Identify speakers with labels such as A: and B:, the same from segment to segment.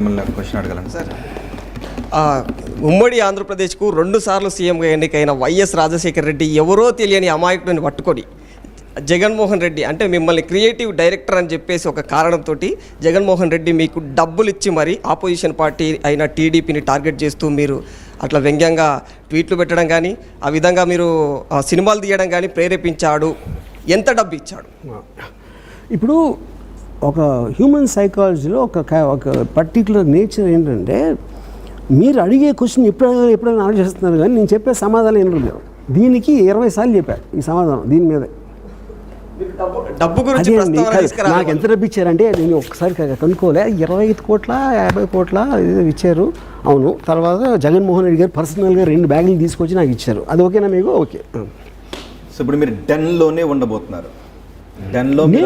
A: Question అడగలను sir.
B: ఉమ్మడి ఆంధ్రప్రదేశ్కు 2 సార్లు సీఎంగా ఎన్నికైన వైఎస్ రాజశేఖర రెడ్డి ఎవరో తెలియని అమాయకుడిని పట్టుకొని జగన్మోహన్ రెడ్డి అంటే మిమ్మల్ని క్రియేటివ్ డైరెక్టర్ అని చెప్పేసి ఒక కారణంతో జగన్మోహన్ రెడ్డి మీకు డబ్బులు ఇచ్చి మరి ఆపోజిషన్ పార్టీ అయిన టీడీపీని టార్గెట్ చేస్తూ మీరు అట్లా వ్యంగ్యంగా ట్వీట్లు పెట్టడం కానీ ఆ విధంగా మీరు సినిమాలు తీయడం కానీ ప్రేరేపించాడు. ఎంత డబ్బు ఇచ్చాడు?
C: ఇప్పుడు ఒక హ్యూమన్ సైకాలజీలో ఒక పర్టికులర్ నేచర్ ఏంటంటే మీరు అడిగే క్వశ్చన్ ఎప్పుడైనా ఆలోచిస్తున్నారు కానీ నేను చెప్పే సమాధానం ఏంటో లేవు. దీనికి 20 సార్లు చెప్పారు ఈ సమాధానం దీని మీద.
B: డబ్బు గురించి
C: నాకు ఎంత డబ్బు ఇచ్చారంటే నేను ఒకసారి కనుక్కోలే, 25 కోట్ల 50 కోట్ల ఇచ్చారు. అవును. తర్వాత జగన్మోహన్ రెడ్డి గారు పర్సనల్గా 2 బ్యాగులు తీసుకొచ్చి నాకు ఇచ్చారు. అది ఓకేనా మీకు? ఓకే.
A: సో ఇప్పుడు మీరు డెన్లోనే ఉండబోతున్నారు.
C: డెన్లోనే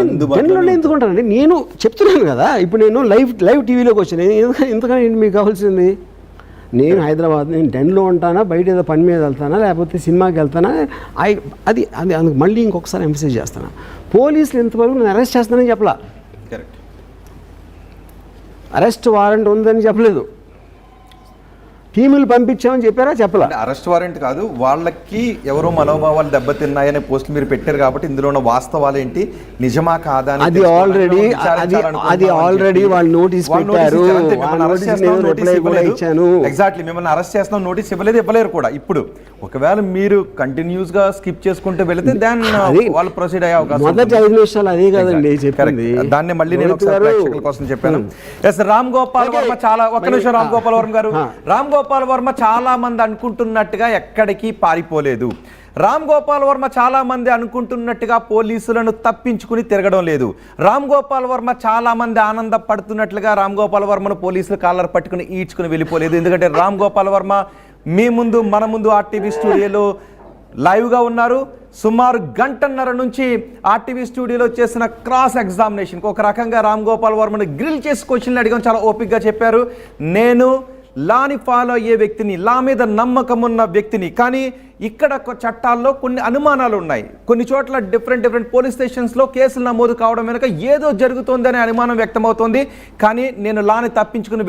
C: ఎందుకుంటానండి? నేను చెప్తున్నాను కదా, ఇప్పుడు నేను లైవ్ టీవీలోకి వచ్చాను. ఎందుకని మీకు కావాల్సింది? నేను హైదరాబాద్, నేను డెన్లో ఉంటానా, బయట ఏదో పని మీద వెళ్తానా, లేకపోతే సినిమాకి వెళ్తానా? అది అందుకు మళ్ళీ ఇంకొకసారి ఎంఫసైజ్ చేస్తాను. పోలీసులు ఇంతవరకు నేను అరెస్ట్ చేస్తానని చెప్పలా.
A: కరెక్ట్.
C: అరెస్ట్ వారెంట్ ఉందని చెప్పలేదు. టీములు పంపించామని చెప్పారా? చెప్పలా.
A: అరెస్ట్ వారెంట్ కాదు, వాళ్ళకి ఎవరో మనోభావాలు దెబ్బతిన్నాయనే పోస్టులు మీరు పెట్టారు కాబట్టి ఇందులో ఉన్న వాస్తవాలు ఏంటి, నిజమా కాదా
C: అది ఆల్రెడీ వాళ్ళు నోటీస్ పెట్టారు.
A: ఎగ్జాక్ట్లీ మిమ్మల్ని అరెస్ట్ చేస్తున్నాం నోటీస్ ఇవ్వలేరు కూడా. ఇప్పుడు ఒకవేళ మీరు కంటిన్యూస్ గా స్కిప్ చేసుకుంటూ వెళితే దాన్ని వాళ్ళు ప్రొసీడ్ అయ్యే అవకాశం.
C: మొదటి 5 నిమిషాలు అదే కదండి చెప్పింది.
A: దాన్ని మళ్ళీ నేను ఒకసారి ప్రేక్షకుల కోసం చెప్పాను. ఎస్, రామ్ గోపాల్ వర్మ చాలా ఒక్క నిమిషం. రామ్ గోపాల్ వర్మ గారు, రామ్ గోపాల్ వర్మ చాలా మంది అనుకుంటున్నట్టుగా ఎక్కడికి పారిపోలేదు. రామ్ గోపాల్ వర్మ చాలా మంది అనుకుంటున్నట్టుగా పోలీసులను తప్పించుకుని తిరగడం లేదు. రామ్ గోపాల్ వర్మ చాలా మంది ఆనందపడుతున్నట్లుగా రామ్ గోపాల్ వర్మను పోలీసులు కాలర్ పట్టుకుని ఈడ్చుకుని వెళ్ళిపోలేదు. ఎందుకంటే రామ్ గోపాల్ వర్మ మీ ముందు మన ముందు ఆర్టీవీ స్టూడియోలో లైవ్గా ఉన్నారు. సుమారు 1.5 గంటల నుంచి ఆర్టీవీ స్టూడియోలో చేసిన క్రాస్ ఎగ్జామినేషన్కి ఒక రకంగా రామ్ గోపాల్ వర్మను గ్రిల్ చేసి క్వశ్చన్లు అడిగాం. చాలా ఓపిక్గా చెప్పారు. నేను లాని ఫాలో అయ్యే వ్యక్తిని, లా మీద నమ్మకం ఉన్న వ్యక్తిని, కానీ ఇక్కడ చట్టాల్లో కొన్ని అనుమానాలు ఉన్నాయి. కొన్ని చోట్ల డిఫరెంట్ పోలీస్ స్టేషన్స్లో కేసులు నమోదు కావడం వెనుక ఏదో జరుగుతోందనే అనుమానం వ్యక్తమవుతోంది. కానీ నేను లాని తప్పించుకుని